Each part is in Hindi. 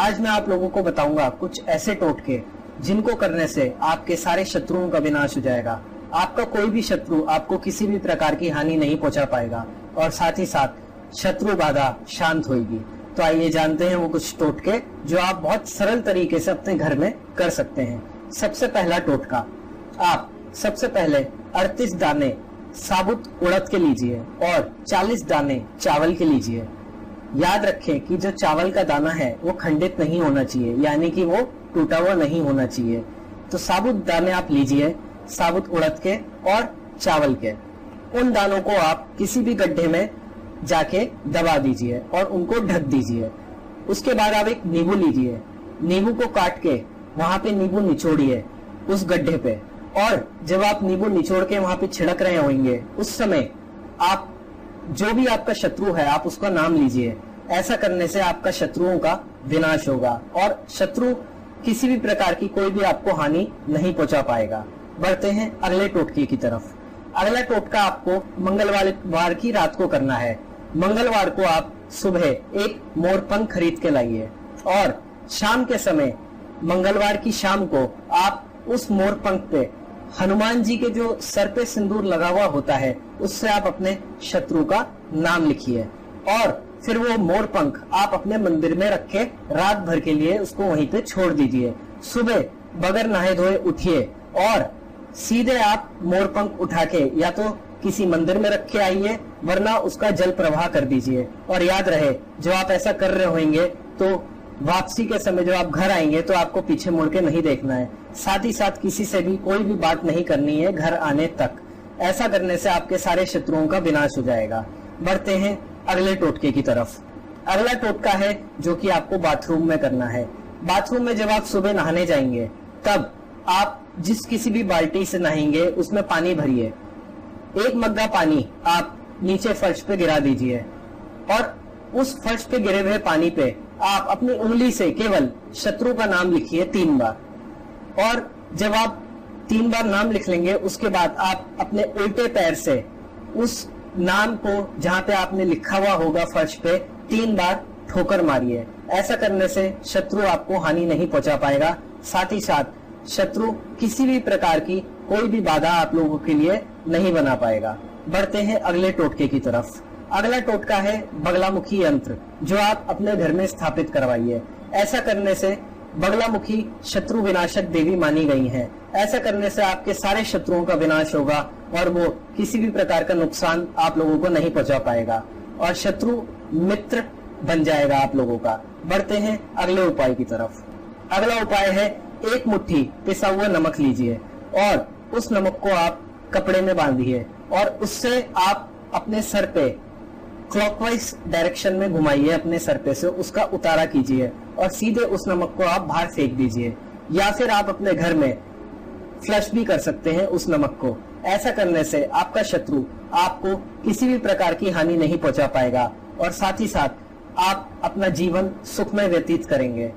आज मैं आप लोगों को बताऊंगा कुछ ऐसे टोटके जिनको करने से आपके सारे शत्रुओं का विनाश हो जाएगा। आपका कोई भी शत्रु आपको किसी भी प्रकार की हानि नहीं पहुंचा पाएगा और साथ ही साथ शत्रु बाधा शांत होगी। तो आइए जानते हैं वो कुछ टोटके जो आप बहुत सरल तरीके से अपने घर में कर सकते हैं। सबसे पहला टोटका, आप सबसे पहले 38 दाने साबुत उड़द के लीजिए और 40 दाने चावल के लीजिए। याद रखें कि जो चावल का दाना है वो खंडित नहीं होना चाहिए, यानी कि वो टूटा हुआ नहीं होना चाहिए। तो साबुत दाने आप लीजिए, साबुत उड़द के और चावल के। उन दानों को आप किसी भी गड्ढे में जाके दबा दीजिए और उनको ढक दीजिए। उसके बाद आप एक नींबू लीजिए, नींबू को काट के वहां पे नींबू निचोड़िए उस गड्ढे पे, और जब आप नींबू निचोड़ के वहां पे छिड़क रहे होंगे उस समय आप जो भी आपका शत्रु है आप उसका नाम लीजिए। ऐसा करने से आपका शत्रुओं का विनाश होगा और शत्रु किसी भी प्रकार की कोई भी आपको हानि नहीं पहुंचा पाएगा। बढ़ते हैं अगले टोटके की तरफ। अगला टोटका आपको मंगलवार की रात को करना है। मंगलवार को आप सुबह एक मोरपंख खरीद के लाइए और शाम के समय मंगलवार की शाम को आप उस मोरपंख पे हनुमान जी के जो सर पे सिंदूर लगा हुआ होता है उससे आप अपने शत्रु का नाम लिखिए और फिर वो मोरपंख आप अपने मंदिर में रखे रात भर के लिए उसको वहीं पे छोड़ दीजिए। सुबह बगैर नहाए धोए उठिए और सीधे आप मोरपंख उठा के या तो किसी मंदिर में रख के आइए, वरना उसका जल प्रवाह कर दीजिए। और याद रहे, जो आप ऐसा कर रहे होंगे तो वापसी के समय जब आप घर आएंगे तो आपको पीछे मुड़ के नहीं देखना है। साथ ही साथ किसी से भी कोई भी बात नहीं करनी है घर आने तक। ऐसा करने से आपके सारे शत्रुओं का विनाश हो जाएगा। बढ़ते हैं अगले टोटके की तरफ। अगला टोटका है जो कि आपको बाथरूम में करना है। बाथरूम में जब आप सुबह नहाने जाएंगे तब आप जिस किसी भी बाल्टी से नहाएंगे उसमें पानी भरिए। एक मग्गा पानी आप नीचे फर्श पे गिरा दीजिए और उस फर्श पे गिरे हुए पानी पे आप अपनी उंगली से केवल शत्रु का नाम लिखिए 3 बार। और जब आप 3 बार नाम लिख लेंगे उसके बाद आप अपने उल्टे पैर से उस नाम को जहां पे आपने लिखा हुआ होगा फर्श पे 3 बार ठोकर मारिए। ऐसा करने से शत्रु आपको हानि नहीं पहुंचा पाएगा। साथ ही साथ शत्रु किसी भी प्रकार की कोई भी बाधा आप लोगों के लिए नहीं बना पाएगा। बढ़ते हैं अगले टोटके की तरफ। अगला टोटका है बगलामुखी यंत्र, जो आप अपने घर में स्थापित करवाइए। ऐसा करने से बगलामुखी शत्रु विनाशक देवी मानी गई हैं। ऐसा करने से आपके सारे शत्रुओं का विनाश होगा और वो किसी भी प्रकार का नुकसान आप लोगों को नहीं पहुंचा पाएगा और शत्रु मित्र बन जाएगा आप लोगों का। बढ़ते हैं अगले उपाय की तरफ। अगला उपाय है, एक मुट्ठी पिसा हुआ नमक लीजिए और उस नमक को आप कपड़े में बांधिए और उससे आप अपने सर पे क्लॉकवाइज डायरेक्शन में घुमाइए। अपने सर पे से उसका उतारा कीजिए और सीधे उस नमक को आप बाहर फेंक दीजिए, या फिर आप अपने घर में फ्लश भी कर सकते हैं उस नमक को। ऐसा करने से आपका शत्रु आपको किसी भी प्रकार की हानि नहीं पहुंचा पाएगा और साथ ही साथ आप अपना जीवन सुखमय व्यतीत करेंगे।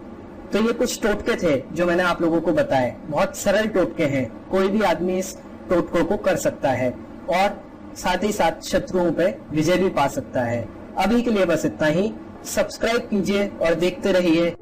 तो ये कुछ टोटके थे जो मैंने आप लोगों को बताए। बहुत सरल टोटके हैं, कोई भी आदमी इस टोटकों को कर सकता है और साथ ही साथ शत्रुओं पे विजय भी पा सकता है। अभी के लिए बस इतना ही। सब्सक्राइब कीजिए और देखते रहिए